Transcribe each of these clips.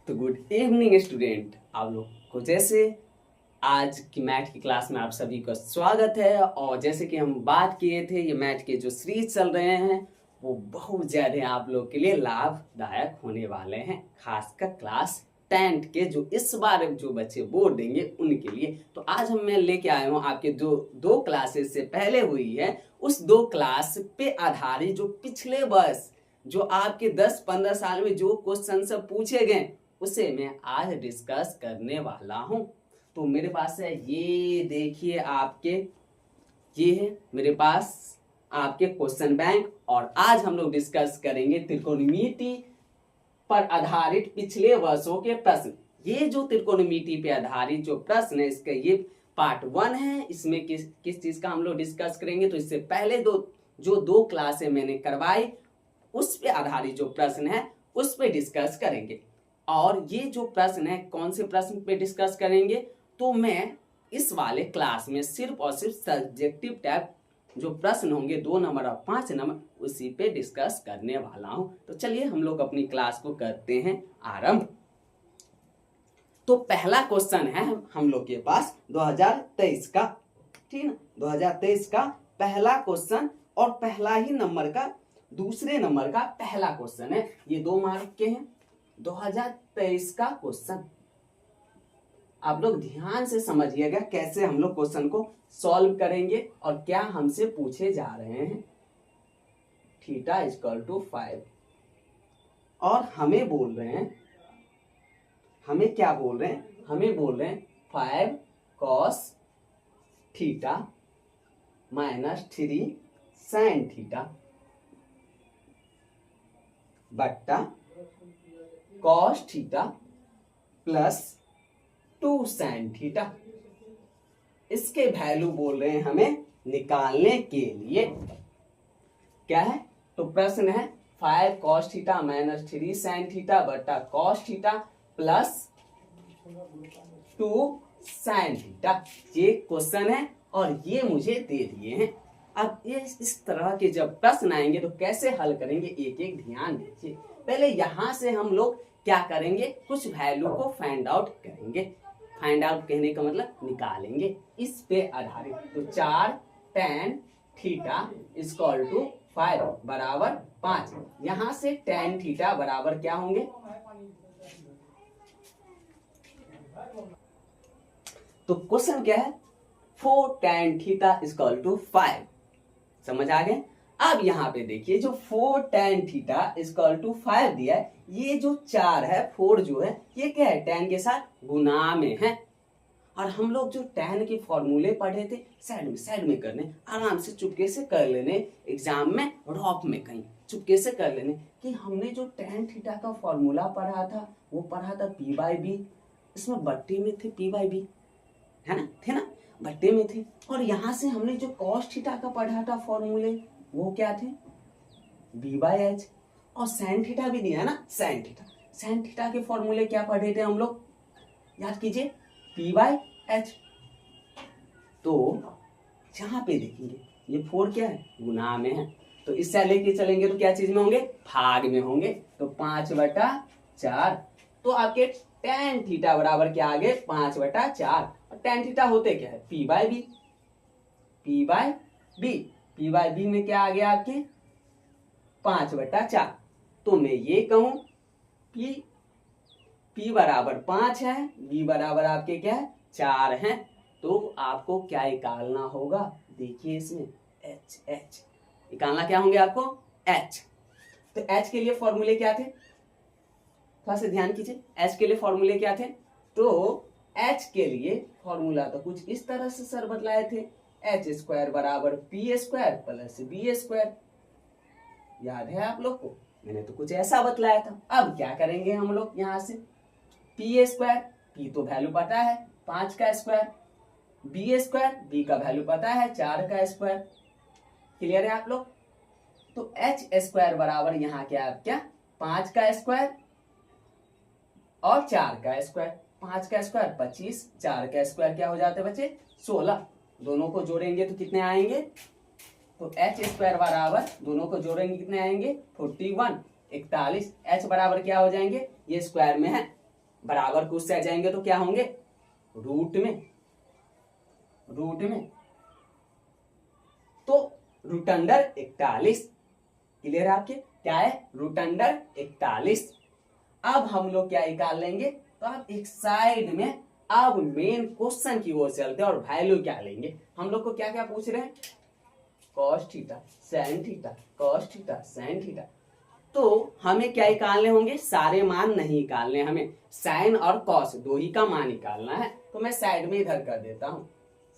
तो good evening student, आप लोग को जैसे आज की मैथ की क्लास में आप सभी का स्वागत है। और जैसे कि हम बात किए थे, ये मैथ के जो सीरीज चल रहे हैं वो बहुत ज़्यादा आप लोग के लिए लाभदायक होने वाले हैं, खासकर क्लास 10 के जो इस बार जो बच्चे बोर्ड देंगे उनके लिए। तो आज मैं लेके आया हूँ आपके जो दो क्लासेस से पहले हुई है उस दो क्लास पे आधारित जो पिछले वर्ष जो आपके 10-15 साल में जो क्वेश्चन सब पूछे गए उसे मैं आज डिस्कस करने वाला हूं। तो मेरे पास है, ये देखिए आपके, ये है मेरे पास आपके क्वेश्चन बैंक। और आज हम लोग डिस्कस करेंगे त्रिकोणमिति पर आधारित पिछले वर्षों के प्रश्न। ये जो त्रिकोणमिति पे आधारित जो प्रश्न है इसका ये पार्ट 1 है। इसमें किस चीज का हम लोग डिस्कस करेंगे। तो इससे पहले दो क्लासें मैंने करवाई उस पे आधारित जो प्रश्न है उस पे डिस्कस करेंगे। और ये जो प्रश्न है कौन से प्रश्न पे डिस्कस करेंगे, तो मैं इस वाले क्लास में सिर्फ और सिर्फ सब्जेक्टिव टाइप जो प्रश्न होंगे 2 नंबर और 5 नंबर उसी पे डिस्कस करने वाला हूं। तो चलिए हम लोग अपनी क्लास को करते हैं आरंभ। तो पहला क्वेश्चन है हम लोग के पास 2023 का, ठीक है, 2023 का पहला क्वेश्चन और पहला ही नंबर का दूसरे नंबर का पहला क्वेश्चन है। ये 2 मार्क के हैं, 2023 का क्वेश्चन। आप लोग ध्यान से समझिएगा कैसे हम लोग क्वेश्चन को सॉल्व करेंगे और क्या हमसे पूछे जा रहे हैं। थीटा इक्वल टू 5 और हमें बोल रहे हैं, हमें क्या बोल रहे हैं, हमें बोल रहे हैं 5 cos theta minus 3 sin theta बट्टा cos theta plus 2 sin theta. इसके वैल्यू बोल रहे हैं हमें निकालने के लिए। क्या है, तो प्रश्न है 5 cos theta minus 3 sin theta बट्टा cos theta plus 2 sin theta. ये क्वेश्चन है और ये मुझे दे दिए हैं। अब ये इस तरह के जब प्रश्न आएंगे तो कैसे हल करेंगे एक एक ध्यान दीजिए। पहले यहां से हम लोग क्या करेंगे, कुछ वैल्यू को फाइंड आउट करेंगे। फाइंड आउट कहने का मतलब निकालेंगे इस पे आधारित। तो 4 tan थीटा इक्वल टू 5 बराबर 5। यहां से tan थीटा बराबर क्या होंगे, तो क्वेश्चन क्या है 4 tan थीटा इक्वल टू 5। समझ आ गए। अब यहाँ पे देखिए जो 4 tan थीटा इक्वल टू 5 दिया है, ये जो 4 है 4 जो है ये क्या है, tan के साथ गुना में है। और हम लोग जो tan के फॉर्मूले पढ़े थे साइड में करने, आराम से चुपके से कर लेने, एग्जाम में रॉप में कहीं चुपके से कर लेने कि हमने जो tan थीटा का फॉर्मूला पढ़ा था वो पढ़ा था p/b। इसमें बट्टे में थे p/b, है ना, थे ना, बट्टे में थे। और यहां से हमने जो cos थीटा का पढ़ा था फॉर्मूले वो क्या थे, b/h। और sin थीटा भी दिया है ना, sin थीटा के फॉर्मूले क्या पढ़े थे हम लोग, याद कीजिए, p/h। तो यहां पे देखेंगे ये 4 क्या है, गुना में है। तो इससे लेके चलेंगे तो क्या चीज में होंगे, भाग में होंगे। तो 5/4। तो आपके tan थीटा बराबर क्या आ गए, 5/4। और tan थीटा होते क्या है, p/b। p/b में क्या आ गया आपके 5/4। तो मैं ये कहूं p बराबर 5 है, b बराबर आपके क्या है 4 है। तो आपको क्या निकालना होगा, देखिए इसमें h निकालना क्या होंगे आपको, h। तो h के लिए फॉर्मूले क्या थे, थोड़ा सा ध्यान कीजिए। h के लिए फॉर्मूले क्या थे, तो h के लिए फॉर्मूला तो कुछ इस तरह से सर बतलाए थे, h² बराबर p² प्लस b²। याद है आप लोग को, मैंने तो कुछ ऐसा बतलाया था। अब क्या करेंगे हम लोग, यहां से p², p तो वैल्यू पता है 5 का स्क्वायर, b², b का वैल्यू पता है 4 का स्क्वायर। क्लियर है आप लोग। तो h² बराबर यहाँ क्या है, क्या 5 का स्क्वायर और 4 का स्क्वायर। 5 का स्क्वायर 25, 4 का स्क्वायर क्या हो जाते हैं बच्चे 16। दोनों को जोड़ेंगे तो कितने आएंगे, तो h² बराबर दोनों को जोड़ेंगे कितने आएंगे 41, 41। h बराबर क्या हो जाएंगे, ये स्क्वायर में है बराबर को उससे जाएंगे तो क्या होंगे, रूट में। तो रूट अंडर 41, क्लियर है आपके, क्या है, रूट अंडर 41। अब हम लोग क्या निकाल लेंगे, तो आप एक साइड में अब मेन क्वेश्चन की ओर चलते हैं और वैल्यू क्या लेंगे। हम लोग को क्या क्या पूछ रहे हैं, cos theta sine theta, cos theta sine theta. तो हमें क्या निकालने होंगे, सारे मान नहीं निकालने, हमें साइन और कॉस दो ही का मान निकालना है। तो मैं साइड में इधर कर देता हूं,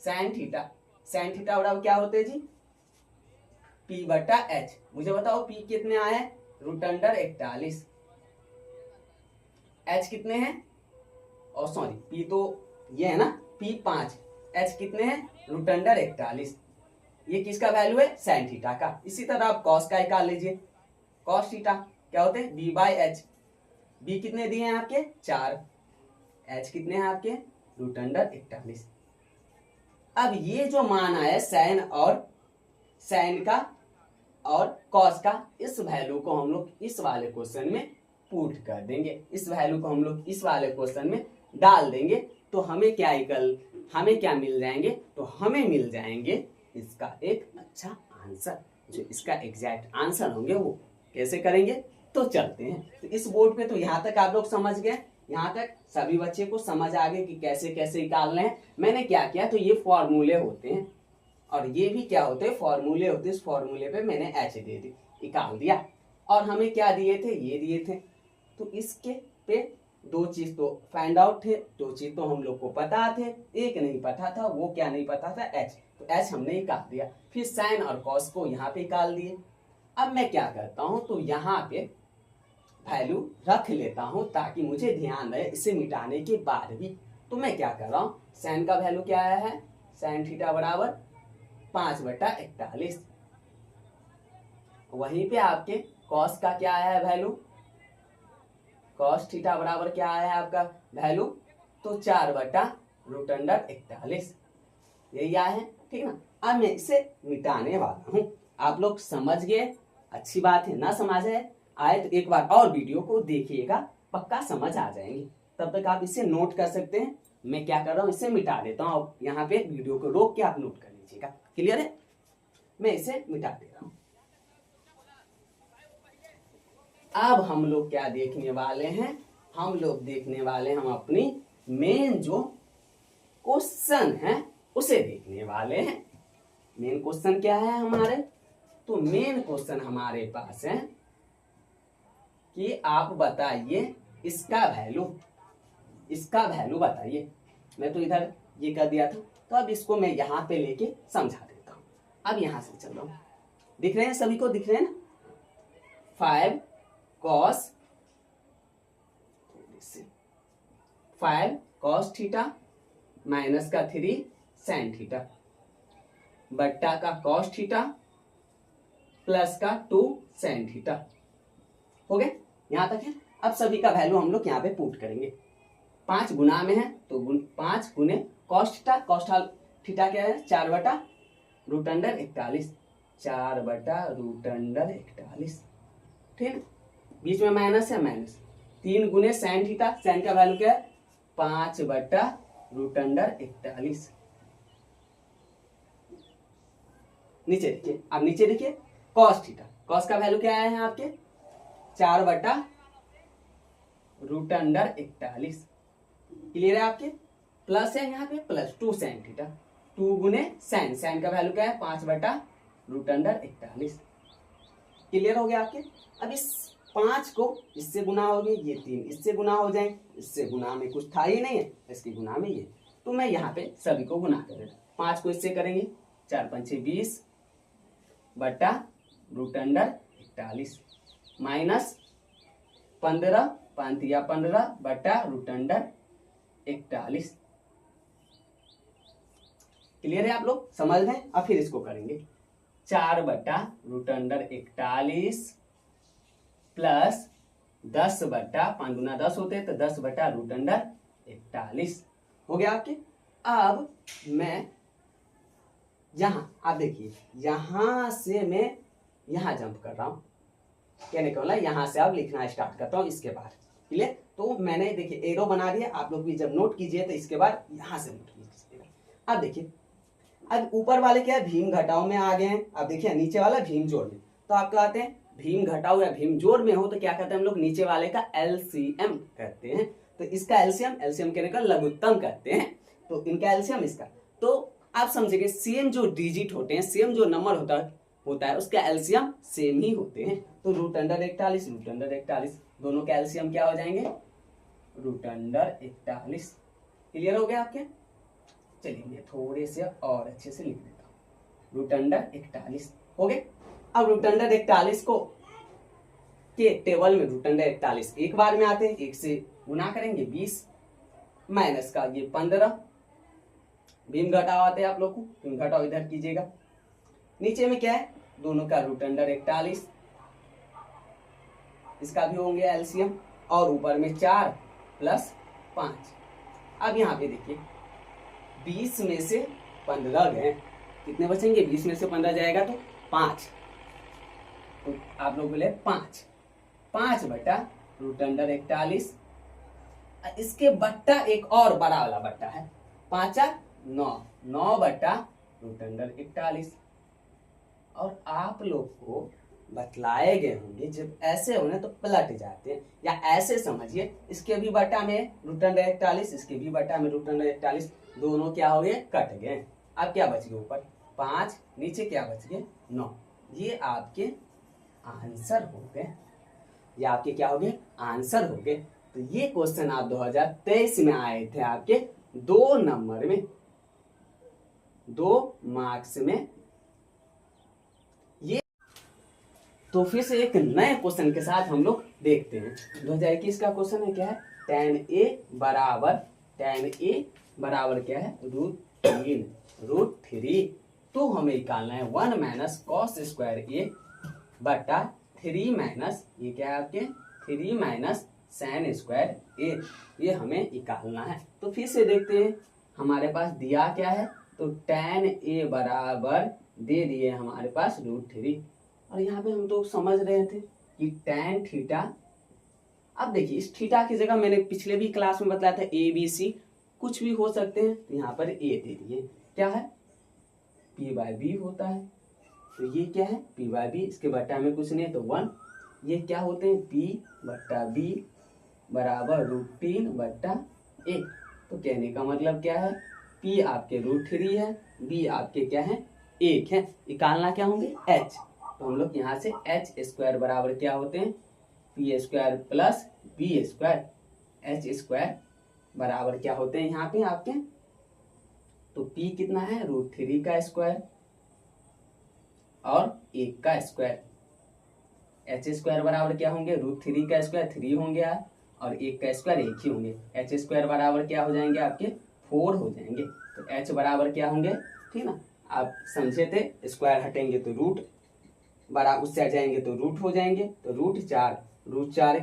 साइन थीटा बराबर क्या होते हैं जी, P बटा एच। मुझे बताओ P कितने आए हैं, रूट अंडर 41, H कितने हैं, और सॉरी P तो ये है ना, P 5, H कितने हैं, रूट अंडर 41। ये किसका वैल्यू है, साइन थीटा का। इसी तरह आप कॉस का निकाल लीजिए, कॉस थीटा क्या होते हैं, B बाई एच। B कितने दिए हैं आपके, 4, H कितने हैं आपके, रूट अंडर 41। अब ये जो मान आया साइन का और कॉस का, इस वैल्यू को हम लोग इस वाले क्वेश्चन में पुट कर देंगे, इस वैल्यू को हम लोग इस वाले क्वेश्चन में डाल देंगे। तो हमें क्या मिल जाएंगे, तो हमें मिल जाएंगे इसका एक अच्छा आंसर, जो इसका एग्जैक्ट आंसर होंगे। वो कैसे करेंगे, तो चलते हैं। तो इस बोर्ड पे तो यहाँ तक आप लोग समझ गए, यहाँ तक सभी बच्चे को समझ आ गए कि कैसे कैसे निकालने हैं। मैंने क्या किया, तो ये फॉर्मूले होते हैं और ये भी क्या होते हैं, फॉर्मूले होते हैं। इस फॉर्मूले पे मैंने एच दे दी, निकाल दिया। और हमें क्या दिए थे, ये दिए थे। तो इसके पे दो चीज तो फाइंड आउट थे, दो चीज तो हम लोग को पता थे, एक नहीं पता था। वो क्या नहीं पता था, एच। तो एच हमने निकाल दिया। फिर साइन और कॉस को यहाँ पे निकाल दिए। अब मैं क्या करता हूं, तो यहाँ पे वैल्यू रख लेता हूं ताकि मुझे ध्यान रहे इसे मिटाने के बाद भी। तो मैं क्या कर रहा हूं, साइन का वैल्यू क्या आया है, साइन थीटा बराबर 5/41। वहीं पे आपके कॉस का क्या आया है वैल्यू, कॉस थीटा बराबर क्या आया है आपका वैल्यू, तो 4/√41 यही आया है, ठीक ना। अब मैं इसे मिटाने वाला हूं। आप लोग समझ गए, अच्छी बात है। ना समझ आए तो एक बार और वीडियो को देखिएगा, पक्का समझ आ जाएंगे। तब तक आप इसे नोट कर सकते हैं। मैं क्या कर रहा हूं, इसे मिटा देता हूं। यहाँ पे वीडियो को रोक के आप नोट कर लीजिएगा, क्लियर है। मैं इसे मिटा दे रहा हूं। अब हम लोग क्या देखने वाले हैं, हम लोग देखने वाले हम अपनी मेन जो क्वेश्चन है उसे देखने वाले हैं। मेन क्वेश्चन क्या है हमारे, तो मेन क्वेश्चन हमारे पास है कि आप बताइए इसका वैल्यू बताइए। मैं तो इधर ये कर दिया था, तो अब इसको मैं यहां पे लेके समझा देता हूं। अब यहां से चल रहा हूं, दिख रहे हैं सभी को, दिख रहे हैं ना, 5 cos थीटा माइनस का 3 साइन थीटा बट्टा का cos थीटा प्लस का 2 साइन थीटा। हो गए, यहां तक है। अब सभी का वैल्यू हम लोग यहाँ पे पुट करेंगे। 5 गुना में है तो 5 गुने cos थीटा क्या है, 4/√41, 4/√41, ठीक। बीच में माइनस है, माइनस 3 गुने साइन थीटा, साइन का वैल्यू क्या है, 5/√41। नीचे देखिए, अब नीचे देखिए कॉस थीटा, कॉस का वैल्यू क्या आया है आपके, 4/√41। क्लियर है आपके, प्लस है यहाँ पे, प्लस 2 साइन थीटा, 2 गुने साइन, साइन का वैल्यू क्या है, 5/√41। क्लियर हो गया आपके। अब इस 5 को इससे गुना हो गई, ये 3 इससे गुना हो जाए, इससे गुना में कुछ था ही नहीं है, इसके गुना में ये। तो मैं यहाँ पे सभी को गुना कर देता, 5 को इससे करेंगे, 4 5 20/√41 माइनस 15 5 15/√41। क्लियर है, आप लोग समझ रहे हैं। अब फिर इसको करेंगे, 4/√41 प्लस 10/5 गुना 10 होते हैं तो 10/√41 हो गया आपके। अब मैं यहां, आप देखिए यहां से मैं यहां जंप कर रहा हूं, कहने का मतलब यहां से अब लिखना स्टार्ट करता हूं इसके बाद। क्लियर। तो मैंने देखिए एरो बना दिया, आप लोग भी जब नोट कीजिए तो इसके बाद यहाँ से नोट कीजिएगा। अब देखिए अब ऊपर वाले क्या है भीम घटाओ में आ गए हैं, अब देखिए नीचे वाला भीम जोड़ में। तो आप कहते हैं भीम घटाओ या भीम जोड़ में हो तो क्या कहते हैं हम लोग नीचे वाले का एलसीएम कहते हैं। तो इसका एलसीएम कहने का लघुत्तम कहते हैं, तो इनका एलसीएम इसका। तो आप समझेंगे सेम जो डिजिट होते हैं, सेम जो नंबर होता है उसका एलसीएम सेम ही होते हैं। तो रूट अंडर 41 दोनों का एलसीएम क्या हो जाएंगे रूट अंडर 41। क्लियर हो गया आपके। चलिए मैं थोड़े से और अच्छे से लिख देता हूँ। रूट अंडर 41 हो गए। अब रूट अंडर 41 को के टेबल में रूट अंडर 41 एक बार में आते हैं, एक से गुना करेंगे 20 माइनस का ये 15। भीम घटाओ आते हैं आप लोग को, भीम घटाओ इधर कीजिएगा। नीचे में क्या है दोनों का रूट अंडर 41, इसका भी होंगे एलसीएम, और ऊपर में 4 प्लस 5। अब यहाँ पे देखिए 20 में से 15 गए, कितने बचेंगे 20 में से 15 जाएगा तो 5। तो आप लोग बोले 5 बटा रूट अंडर 41, इसके बट्टा एक और बड़ा वाला बट्टा है 5 9 बटा रूट अंडर 41। और आप लोग को बतलाए गए होंगे जब ऐसे होने तो पलट जाते हैं, या ऐसे समझिए इसके भी बटा में रूट अंडर 41, इसके भी बटा में रूट अंडर 41, दोनों क्या हो गए कट गए। अब क्या बच गए ऊपर 5, नीचे क्या बच गए 9। ये आपके आंसर हो गए, ये आपके क्या हो गए आंसर हो गए। तो ये क्वेश्चन आप 2023 में आए थे आपके 2 नंबर में, 2 मार्क्स में। ये तो फिर से एक नए क्वेश्चन के साथ हम लोग देखते हैं। 2021 का क्वेश्चन है क्या है tan a बराबर क्या है √3। तो हमें निकालना है 1 माइनस कॉस स्क्वायर a बटा 3 माइनस ये क्या है आपके 3 माइनस साइन स्क्वायर a, ये हमें निकालना है। तो फिर से देखते हैं हमारे पास दिया क्या है, तो tan a बराबर दे दिए हमारे पास √3। और यहाँ पे हम तो समझ रहे थे कि tan थीटा, अब देखिए इस थीटा की जगह मैंने पिछले भी क्लास में बताया था ए बी सी कुछ भी हो सकते हैं, तो यहाँ पर ए दे दिए क्या है p/b होता है। तो ये क्या है p/b, इसके बट्टा में कुछ नहीं तो 1। ये क्या होते हैं p/b बराबर √3 बट्टा 1। तो कहने का मतलब क्या है p आपके √3 है, b आपके क्या है 1 है, निकालना क्या होंगे h। तो हम लोग यहाँ से h स्क्वायर बराबर क्या होते हैं p square plus b square, h square बराबर क्या होते हैं यहाँ पे आपके, तो p कितना है √3 का स्क्वायर और 1 का स्क्वायर, h स्क्वायर बराबर क्या होंगे √3 का स्क्वायर 3 होंगे और 1 का स्क्वायर 1 ही होंगे। h स्क्वायर बराबर क्या हो जाएंगे आपके 4 हो जाएंगे। तो h बराबर क्या होंगे, ठीक ना, आप समझे थे स्क्वायर हटेंगे तो रूट बराबर उससे हट जाएंगे तो रूट हो जाएंगे। तो √4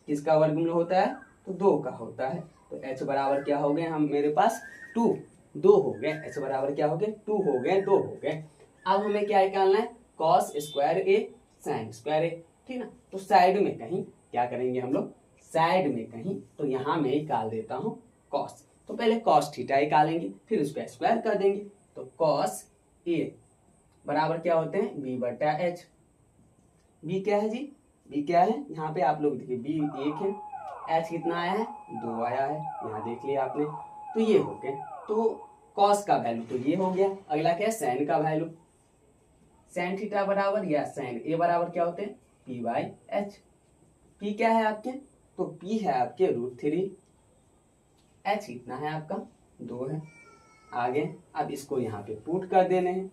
किसका वर्गमूल होता है तो 2 का होता है। तो h बराबर क्या हो गए हम मेरे पास 2 हो गए, h बराबर क्या हो गए 2 हो गए 2 हो गए। अब हमें क्या निकालना है cos square a sine square a, ठीक ना। तो साइड में कहीं क्या करेंगे हम लोग साइड में कहीं, तो यहाँ मैं निकाल देता हूँ कॉस। तो पहले कॉस थीटा निकालेंगे फिर उसका स्क्वायर कर देंगे। तो कॉस a बराबर क्या होते हैं b बटा h। b क्या है जी, b क्या है यहाँ पे आप लोग देखिए b 1 है, h कितना आया है 2 आया है, यहाँ देख लिया आपने। तो ये हो गया, तो कॉस का वैल्यू तो ये हो गया। अगला क्या है साइन का वैल्यू, साइन थीटा बराबर या साइन a बराबर क्या होते हैं p/h। p क्या है आपके, तो p है आपके √3, h कितना है आपका 2 है। आगे अब इसको यहाँ पे पुट कर देने हैं,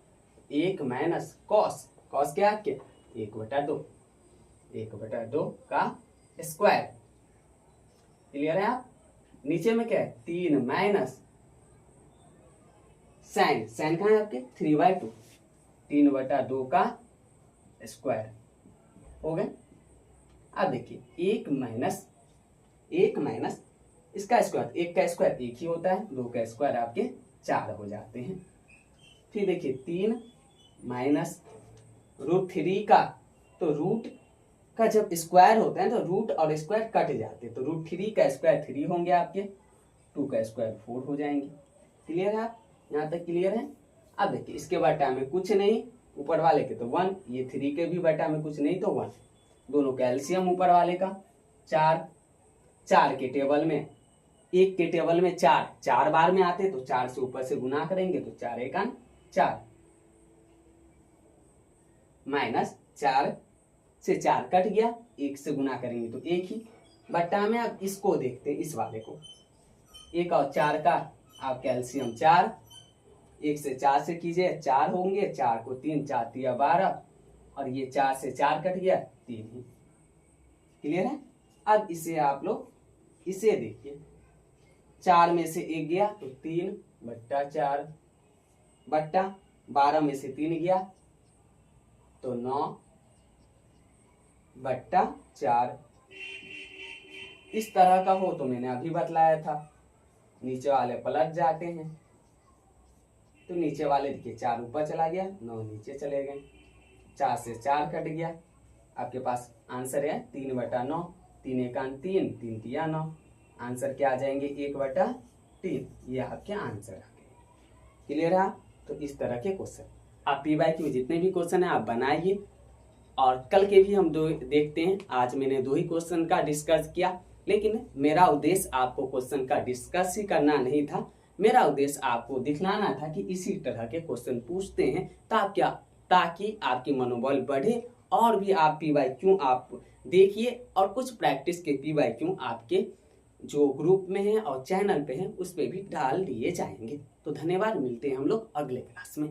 1 माइनस कॉस क्या आपके 1/2 का स्क्वायर। क्लियर है आप। नीचे में क्या है 3 माइनस साइन कहाँ है आपके 3/2, 3/2 का स्क्वायर हो गए। अब देखिए 1 माइनस इसका स्क्वायर, 1 का स्क्वायर 1 ही होता है, 2 का स्क्वायर आपके 4 हो जाते हैं। फिर देखिए 3 माइनस √3 का, तो रूट का जब स्क्वायर होता है तो रूट और स्क्वायर कट जाते हैं, तो √3 का स्क्वायर 3 होंगे आपके, 2 का स्क्वायर 4 हो जाएंगे। क्लियर है? यहाँ तक क्लियर है? अब देखिए इसके बटा में कुछ नहीं, ऊपर वाले के तो 1, ये 3 के भी बटा में कुछ नहीं तो 1, दोनों कैल्शियम ऊपर वाले का। 4 के टेबल में, 1 के टेबल में 4 बार में आते, तो 4 से ऊपर से गुना करेंगे तो 4 × 4 माइनस 4 से 4 कट गया, 1 से गुना करेंगे तो 1 ही बट्टा में। अब इसको देखते हैं, इस वाले को, 1 और 4 का आप कैल्शियम 4, 1 से 4 से कीजिए 4 होंगे, 4 को 3, 4 × 12 और ये 4 से 4 कट गया 3 ही। क्लियर है? अब इसे आप लोग इसे देखिए, 4 में से 1 गया तो 3 बट्टा 4 बट्टा 12 में से 3 गया तो 9 बट्टा 4। इस तरह का हो तो मैंने अभी बतलाया था, नीचे वाले पलट जाते हैं, तो नीचे वाले देखिए 4 ऊपर चला गया, 9 नीचे चले गए, 4 से 4 कट गया, आपके पास आंसर है 3/9, 3 × 3, 3 × 9, आंसर क्या आ जाएंगे 1/3, ये आपके आंसर आ गए। क्लियर है? तो इस तरह के क्वेश्चन आप PYQ में जितने भी क्वेश्चन है आप बनाइए, और कल के भी हम 2 देखते हैं। आज मैंने 2 ही क्वेश्चन का डिस्कस किया, लेकिन मेरा उद्देश्य आपको क्वेश्चन का डिस्कस ही करना नहीं था, मेरा उद्देश्य आपको दिखलाना था कि इसी तरह के क्वेश्चन पूछते हैं ताकि आपकी मनोबल बढ़े, और भी आप PYQ आप देखिए, और कुछ प्रैक्टिस के PYQ आपके जो ग्रुप में है और चैनल पे है उस पर भी डाल दिए जाएंगे। तो धन्यवाद, मिलते हैं हम लोग अगले क्लास में।